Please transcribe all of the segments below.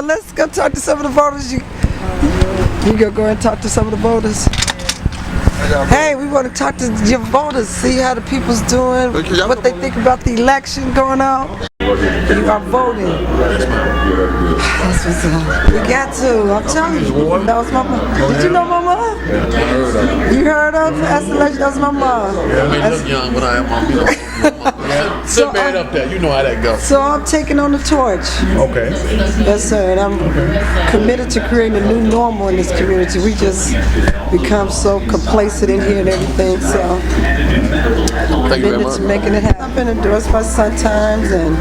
Let's go talk to some of the voters. You go and talk to some of the voters. Hey, we want to talk to your voters, see how the people's doing, what they think about the election going on. You are voting. That's what's up. We got to. I'm telling you. That was my mom. Did you know my mom? You heard of? That's the legend. That was my mom. Yeah, I may look young, but I am mom. Sit man up there. You know how that goes. So I'm taking on the torch. Okay. Yes, sir. And I'm committed to creating a new normal in this community. We just become so complacent in here and everything. So committed to making it happen. Endorsed by Sun Times and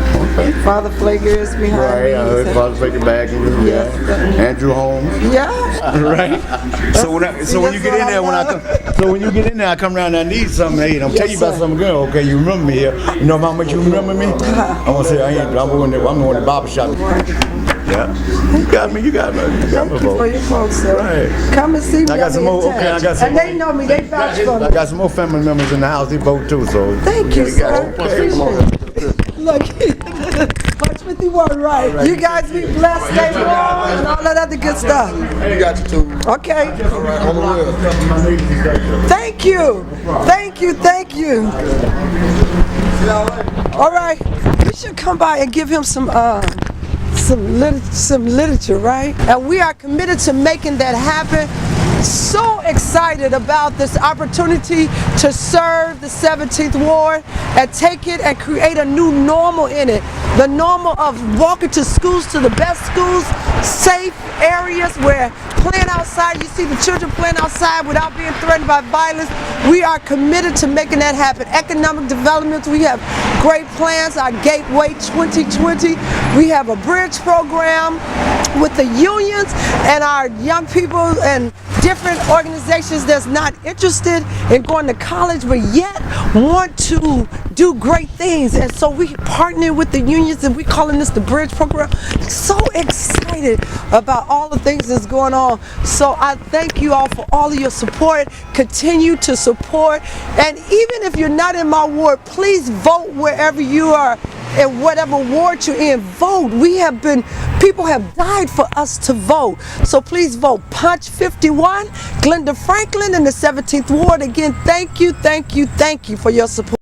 Father Flager is behind me. Right, I heard Father Flager back. Yes. Andrew Holmes. Yeah. Right. So when you get in there, when you get in there, I come around and I need something. Hey, I'm telling you about something good. Okay, you remember me here. You know how much you remember me? I'm gonna say I'm going to the barber shop. Yeah. You got me. Thank you for your folks, sir. Right. Come and see me. I got some more. Okay, I got some. And they know me. They vouch for me. I got some more family members in the house. They vote too. So thank you, sir. Look, March 51, right? You guys be blessed, stay warm, and all that other good stuff. You got you too. Okay. All right, on the wheel. Thank you. Thank you. Thank you. All right. We should come by and give him some literature, right? And we are committed to making that happen. So excited about this opportunity to serve the 17th Ward and take it and create a new normal in it. The normal of walking to schools, to the best schools, safe areas where playing outside, you see the children playing outside without being threatened by violence. We are committed to making that happen. Economic development, we have great plans, our Gateway 2020. We have a bridge program with the unions and our young people and different organizations that's not interested in going to college but yet want to do great things. And so we partner with the unions and we calling this the bridge program. So excited about all the things that's going on. So I thank you all for all of your support. Continue to support. And even if you're not in my ward, please vote wherever you are. In whatever ward you're in, vote. People have died for us to vote. So please vote. Punch 51, Glenda Franklin in the 17th Ward. Again, thank you for your support.